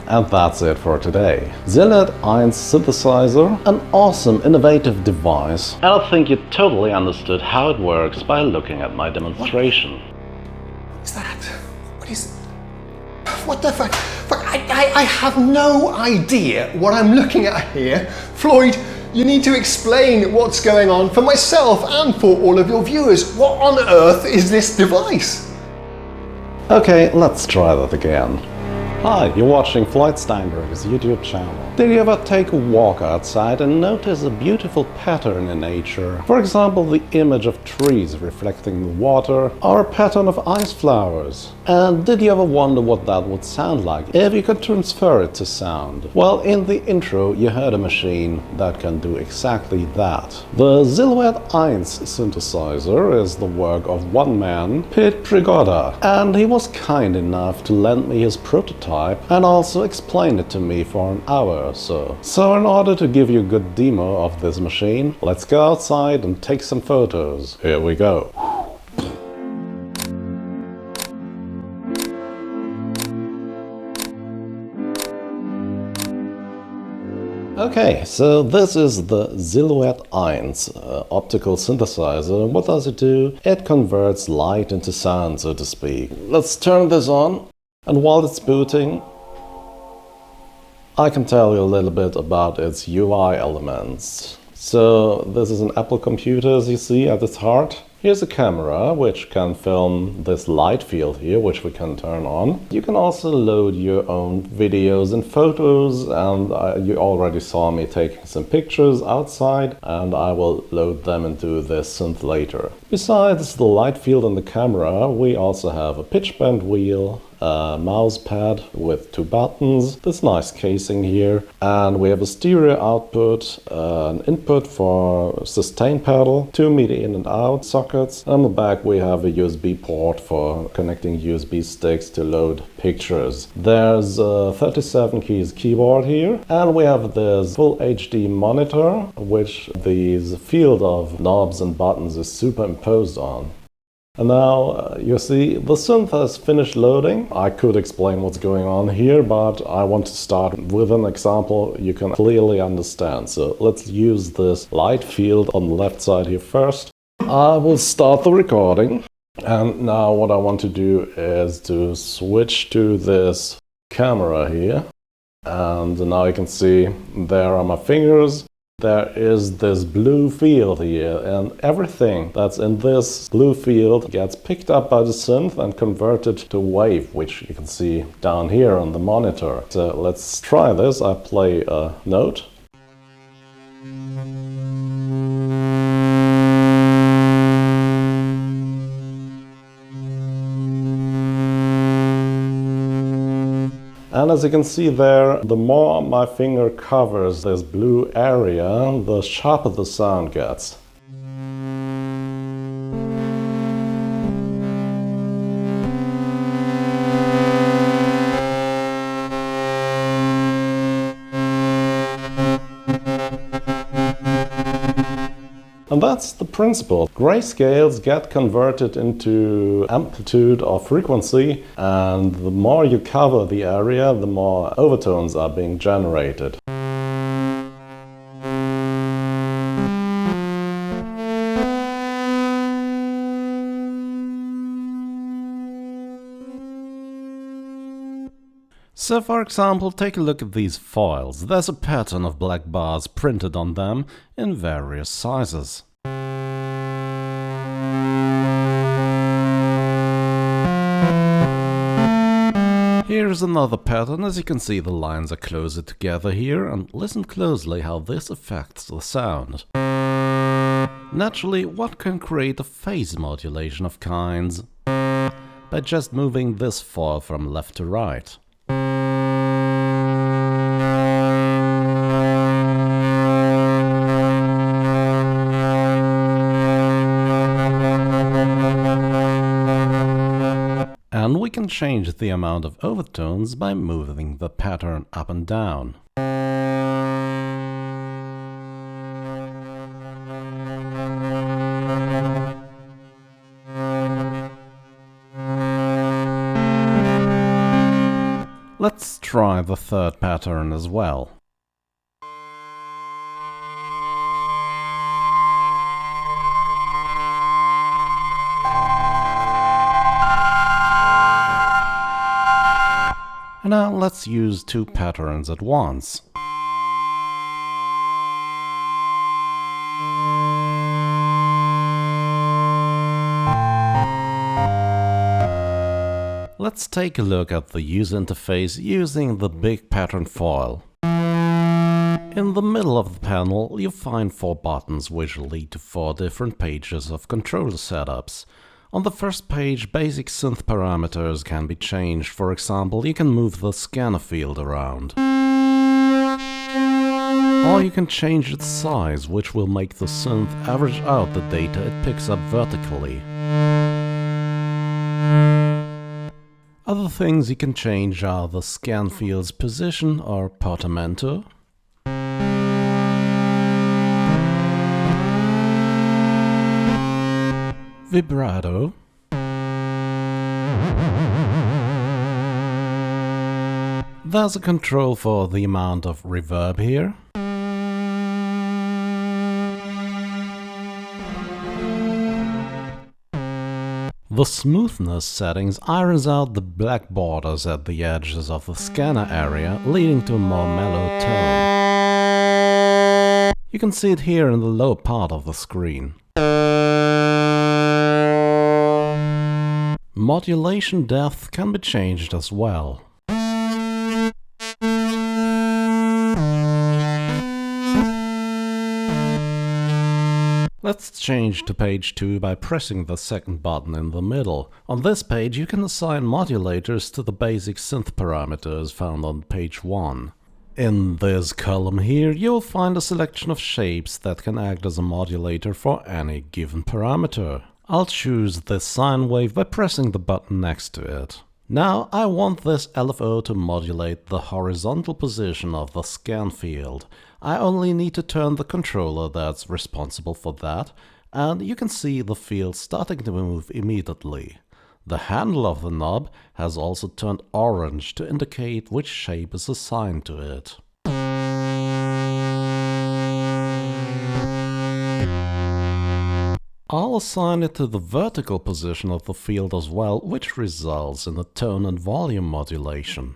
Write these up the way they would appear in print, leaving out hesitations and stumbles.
And that's it for today. eins synthesizer, an awesome innovative device, and I think you totally understood how it works by looking at my demonstration. What is that? What is... What the fuck? I have no idea what I'm looking at here. Floyd, you need to explain what's going on for myself and for all of your viewers. What on earth is this device? Okay, let's try that again. Hi, you're watching Floyd Steinberg's YouTube channel. Did you ever take a walk outside and notice a beautiful pattern in nature? For example, the image of trees reflecting the water, or a pattern of ice flowers. And did you ever wonder what that would sound like if you could transfer it to sound? Well, in the intro you heard a machine that can do exactly that. The eins synthesizer is the work of one man, Pete Prigoda, and he was kind enough to lend me his prototype and also explain it to me for an hour or so. So in order to give you a good demo of this machine, let's go outside and take some photos. Here we go. Okay, so this is the eins optical synthesizer. What does it do? It converts light into sound, so to speak. Let's turn this on. And while it's booting, I can tell you a little bit about its UI elements. So this is an Apple computer, as you see at its heart. Here's a camera which can film this light field here, which we can turn on. You can also load your own videos and photos, and you already saw me taking some pictures outside, and I will load them into this synth later. Besides the light field and the camera, we also have a pitch bend wheel, a mouse pad with 2 buttons, this nice casing here, and we have a stereo output, an input for sustain pedal, 2 MIDI in and out sockets, and on the back we have a USB port for connecting USB sticks to load pictures. There's a 37 keys keyboard here, and we have this full HD monitor, which the field of knobs and buttons is superimposed on. And now you see the synth has finished loading. I could explain what's going on here, but I want to start with an example you can clearly understand. So let's use this light field on the left side here first. I will start the recording. And now what I want to do is to switch to this camera here. And now you can see there are my fingers. There is this blue field here, and everything that's in this blue field gets picked up by the synth and converted to wave, which you can see down here on the monitor. So let's try this. I play a note. And as you can see there, the more my finger covers this blue area, the sharper the sound gets. And that's the principle. Grayscales get converted into amplitude or frequency, and the more you cover the area, the more overtones are being generated. So for example, take a look at these foils. There's a pattern of black bars printed on them in various sizes. Here's another pattern. As you can see, the lines are closer together here, and listen closely how this affects the sound. Naturally, what can create a phase modulation of kinds? By just moving this foil from left to right. And we can change the amount of overtones by moving the pattern up and down. Let's try the third pattern as well. And now let's use two patterns at once. Let's take a look at the user interface using the big pattern foil. In the middle of the panel you'll find 4 buttons which lead to 4 different pages of controller setups. On the first page, basic synth parameters can be changed. For example, you can move the scanner field around. Or you can change its size, which will make the synth average out the data it picks up vertically. Other things you can change are the scan field's position or portamento, vibrato, there's a control for the amount of reverb here, the smoothness settings irons out the black borders at the edges of the scanner area, leading to a more mellow tone. You can see it here in the lower part of the screen. Modulation depth can be changed as well. Let's change to page 2 by pressing the second button in the middle. On this page you can assign modulators to the basic synth parameters found on page 1. In this column here you'll find a selection of shapes that can act as a modulator for any given parameter. I'll choose this sine wave by pressing the button next to it. Now I want this LFO to modulate the horizontal position of the scan field. I only need to turn the controller that's responsible for that, and you can see the field starting to move immediately. The handle of the knob has also turned orange to indicate which shape is assigned to it. I'll assign it to the vertical position of the field as well, which results in a tone and volume modulation.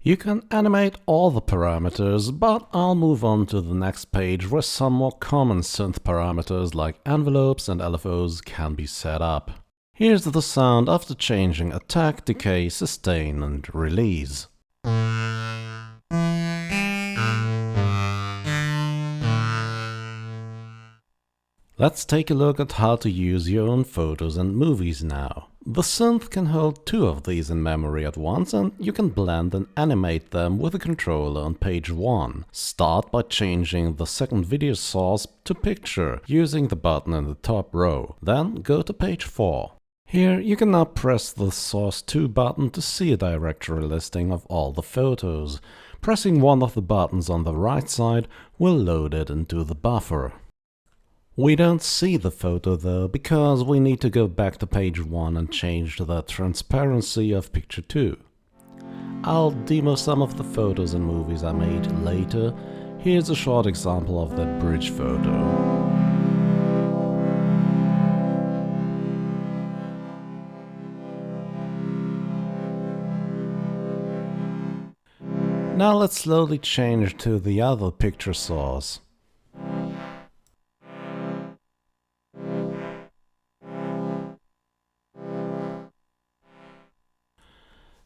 You can animate all the parameters, but I'll move on to the next page where some more common synth parameters like envelopes and LFOs can be set up. Here's the sound after changing attack, decay, sustain and release. Let's take a look at how to use your own photos and movies now. The synth can hold 2 of these in memory at once, and you can blend and animate them with the controller on page 1. Start by changing the second video source to picture using the button in the top row. Then go to page 4. Here you can now press the source 2 button to see a directory listing of all the photos. Pressing one of the buttons on the right side will load it into the buffer. We don't see the photo though, because we need to go back to page 1 and change the transparency of picture 2. I'll demo some of the photos and movies I made later. Here's a short example of that bridge photo. Now let's slowly change to the other picture source.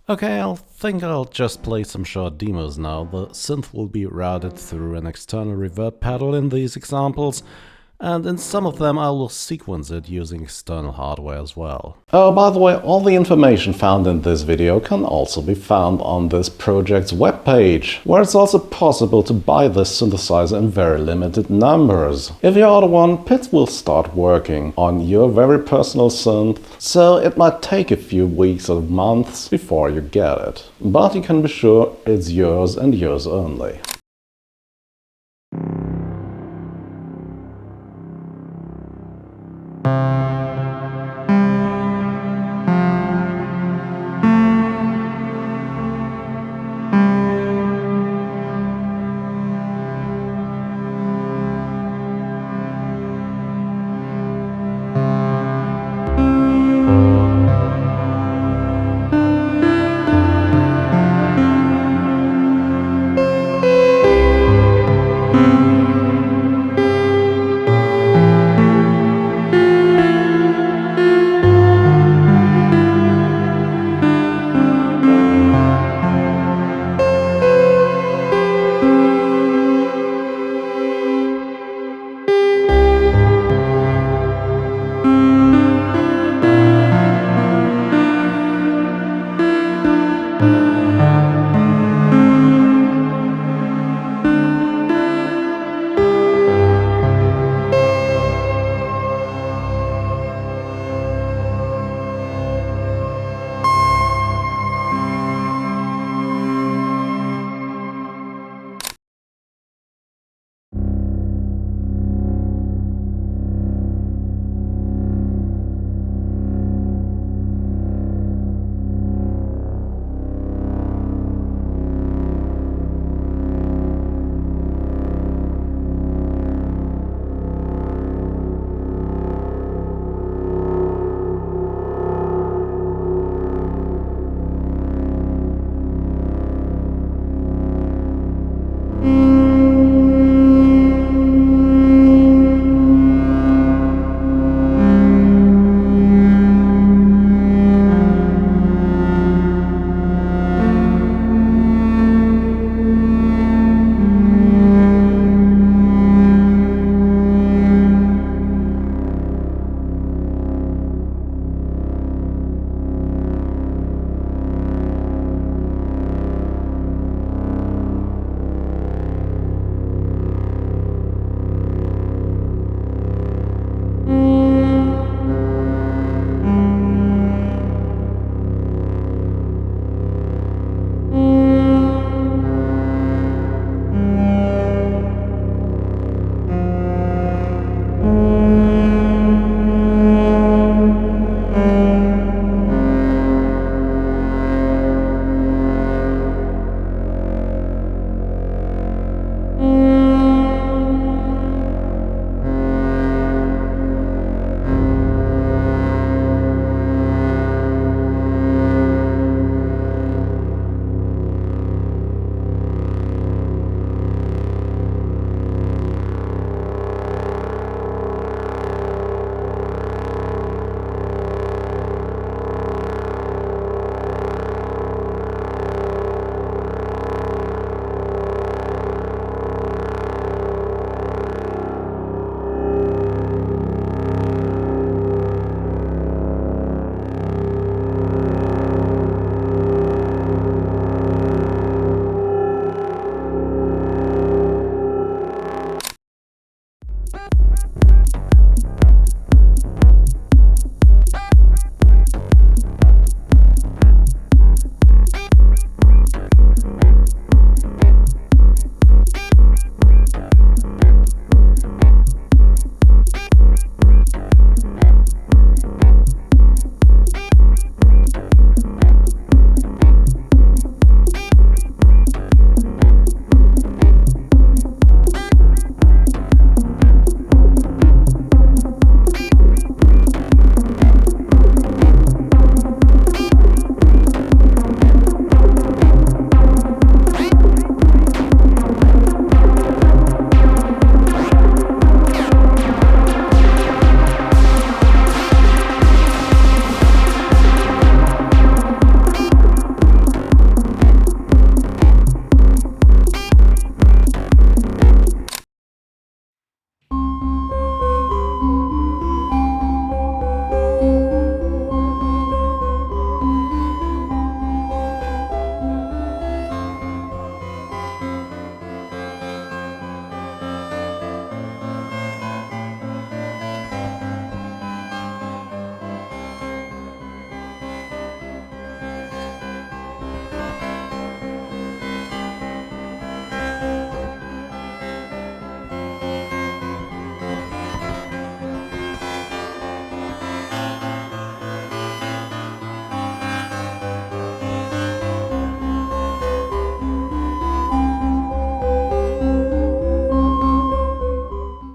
Okay, I think I'll just play some short demos now. The synth will be routed through an external reverb pedal in these examples, and in some of them I will sequence it using external hardware as well. Oh, by the way, all the information found in this video can also be found on this project's webpage, where it's also possible to buy this synthesizer in very limited numbers. If you order one, Pitts will start working on your very personal synth, so it might take a few weeks or months before you get it. But you can be sure it's yours and yours only.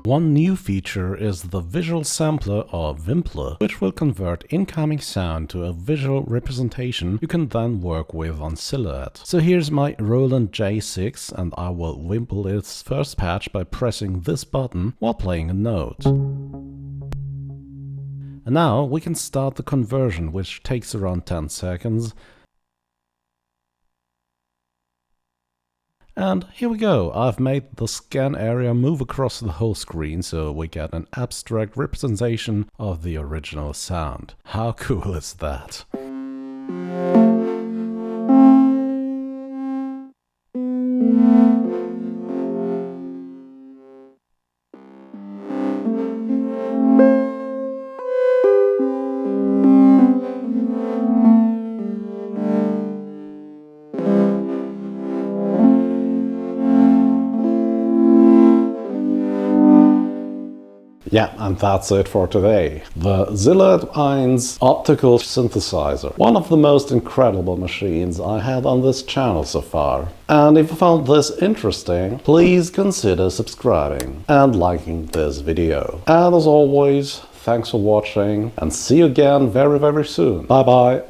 One new feature is the visual sampler or Vimpler, which will convert incoming sound to a visual representation you can then work with on Silhouette. So here's my Roland J-6 and I will wimple its first patch by pressing this button while playing a note. And now we can start the conversion, which takes around 10 seconds. And here we go, I've made the scan area move across the whole screen so we get an abstract representation of the original sound. How cool is that? Yeah, and that's it for today. The Silhouette eins optical synthesizer. One of the most incredible machines I had on this channel so far. And if you found this interesting, please consider subscribing and liking this video. And as always, thanks for watching and see you again very, very soon. Bye bye.